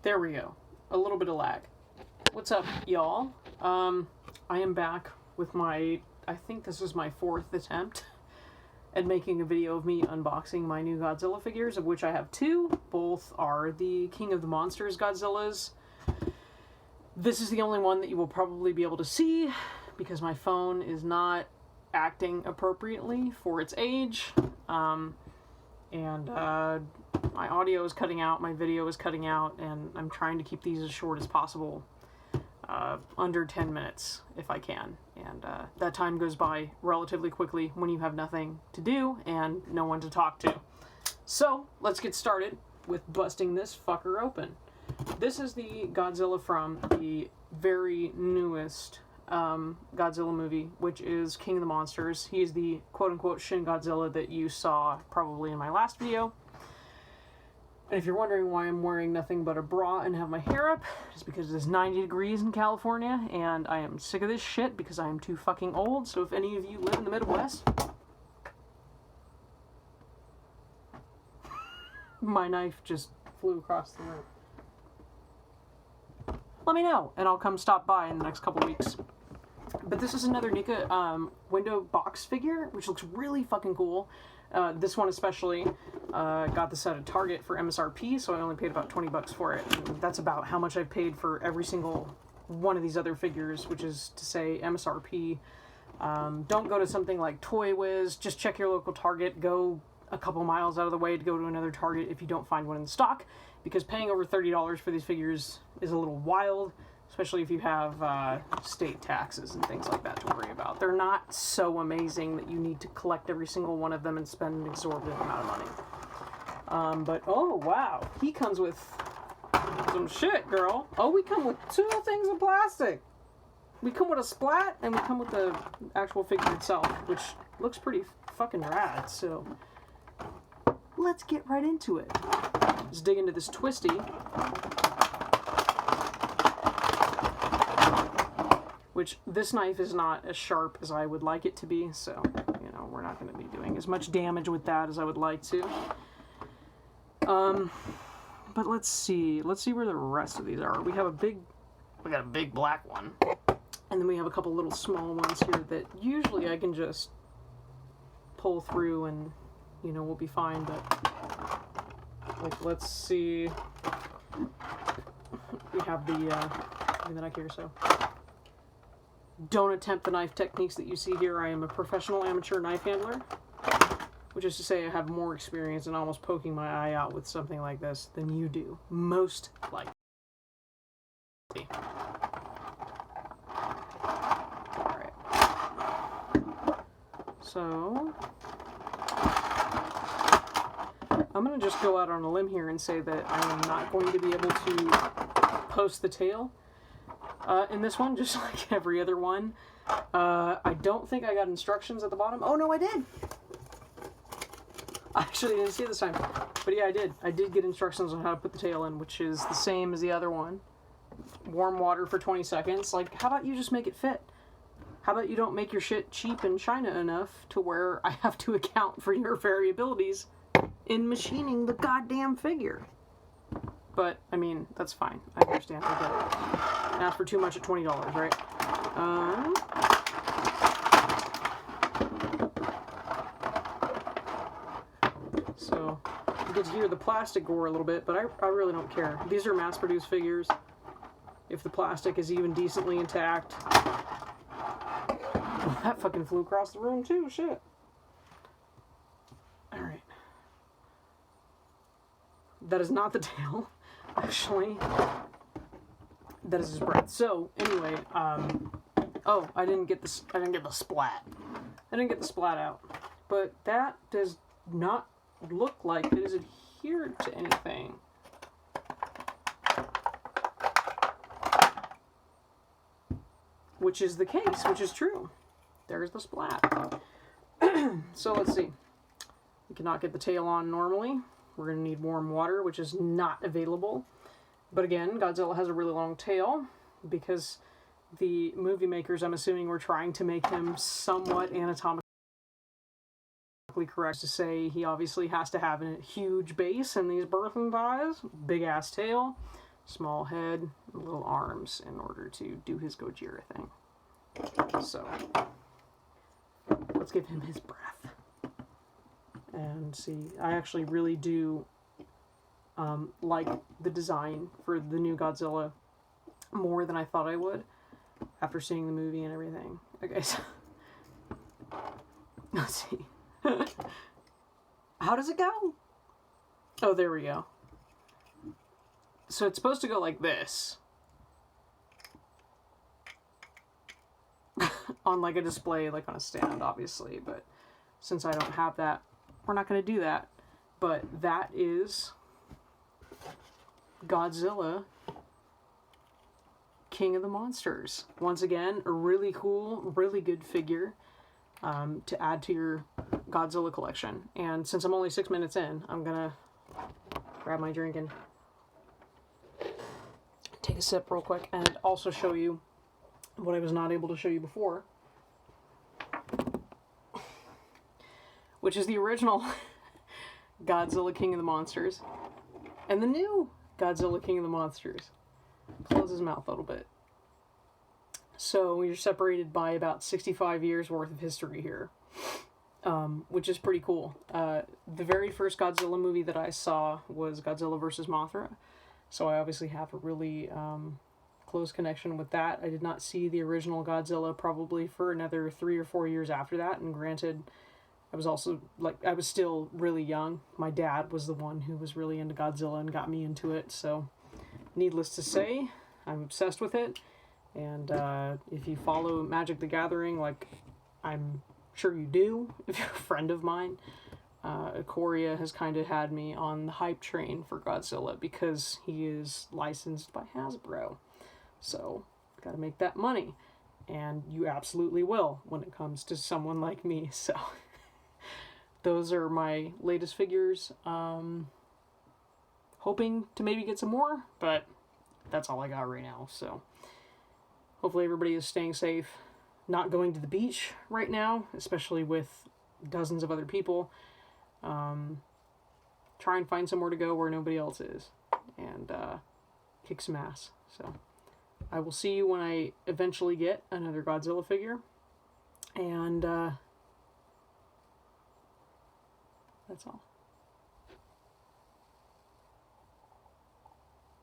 There we go. A little bit of lag. What's up, y'all? I am back with I think this is my 4th attempt at making a video of me unboxing my new Godzilla figures, of which I have 2. Both are the King of the Monsters Godzillas. This is the only one that you will probably be able to see because my phone is not acting appropriately for its age. My audio is cutting out, my video is cutting out, and I'm trying to keep these as short as possible. Under 10 minutes, if I can. And that time goes by relatively quickly when you have nothing to do and no one to talk to. So, let's get started with busting this fucker open. This is the Godzilla from the very newest Godzilla movie, which is King of the Monsters. He is the quote-unquote Shin Godzilla that you saw probably in my last video. And if you're wondering why I'm wearing nothing but a bra and have my hair up, it's because it is 90 degrees in California, and I am sick of this shit because I am too fucking old. So if any of you live in the Midwest, my knife just flew across the room. Let me know, and I'll come stop by in the next couple weeks. But this is another NECA window box figure, which looks really fucking cool. This one especially, got this at a Target for MSRP, so I only paid about 20 bucks for it. And that's about how much I've paid for every single one of these other figures, which is to say MSRP. Don't go to something like Toy Wiz, just check your local Target, go a couple miles out of the way to go to another Target if you don't find one in stock, because paying over $30 for these figures is a little wild, especially if you have state taxes and things like that to worry about. They're not so amazing that you need to collect every single one of them and spend an exorbitant amount of money. But, oh, wow. He comes with some shit, girl. Oh, we come with 2 things of plastic. We come with a splat, and we come with the actual figure itself, which looks pretty fucking rad, so let's get right into it. Let's dig into this twisty. Which, this knife is not as sharp as I would like it to be, so, you know, we're not going to be doing as much damage with that as I would like to. But let's see where the rest of these are. We got a big black one, and then we have a couple little small ones here that usually I can just pull through and, you know, we'll be fine, but, like, let's see. We have the, give me the knife here, so. Don't attempt the knife techniques that you see here. I am a professional amateur knife handler, which is to say I have more experience in almost poking my eye out with something like this than you do, most likely. Alright. So, I'm going to just go out on a limb here and say that I am not going to be able to post the tail in this one, just like every other one. I don't think I got instructions at the bottom. Oh, no, I did! I actually didn't see it this time. But yeah, I did. I did get instructions on how to put the tail in, which is the same as the other one. Warm water for 20 seconds. Like, how about you just make it fit? How about you don't make your shit cheap in China enough to where I have to account for your variabilities in machining the goddamn figure? But, I mean, that's fine. I understand. I get it. Ask for too much at $20, right? So, you get to hear the plastic gore a little bit, but I really don't care. These are mass-produced figures. If the plastic is even decently intact. Oh, that fucking flew across the room, too. Shit. Alright. That is not the tail. Actually, that is his breath. So, anyway, oh, I didn't get the splat. I didn't get the splat out. But that does not look like it is adhered to anything. Which is the case, which is true. There's the splat. So, let's see. We cannot get the tail on normally. We're going to need warm water, which is not available. But again, Godzilla has a really long tail because the movie makers, I'm assuming, were trying to make him somewhat anatomically correct to say he obviously has to have a huge base in these birthing thighs, big ass tail. small head, little arms in order to do his Gojira thing. So let's give him his breath and see. I actually really do like the design for the new Godzilla more than I thought I would after seeing the movie and everything. Okay, so let's see. How does it go? Oh, there we go. So it's supposed to go like this. On like a display, like on a stand, obviously, but since I don't have that, we're not going to do that. But that is Godzilla King of the Monsters. Once again, a really cool, really good figure to add to your Godzilla collection. And since I'm only 6 minutes in, I'm going to grab my drink and take a sip real quick and also show you what I was not able to show you before, which is the original Godzilla King of the Monsters and the new Godzilla King of the Monsters. Close his mouth a little bit. So you're separated by about 65 years worth of history here, which is pretty cool. The very first Godzilla movie that I saw was Godzilla vs. Mothra, so I obviously have a really close connection with that. I did not see the original Godzilla probably for another 3 or 4 years after that, and granted, I was also, I was still really young. My dad was the one who was really into Godzilla and got me into it, so needless to say, I'm obsessed with it. And if you follow Magic the Gathering, like I'm sure you do, if you're a friend of mine, Ikoria has kind of had me on the hype train for Godzilla because he is licensed by Hasbro. So, gotta make that money. And you absolutely will when it comes to someone like me. So, those are my latest figures. Hoping to maybe get some more, but that's all I got right now. So, hopefully everybody is staying safe, not going to the beach right now, especially with dozens of other people. Try and find somewhere to go where nobody else is, and kick some ass. So, I will see you when I eventually get another Godzilla figure, and that's all.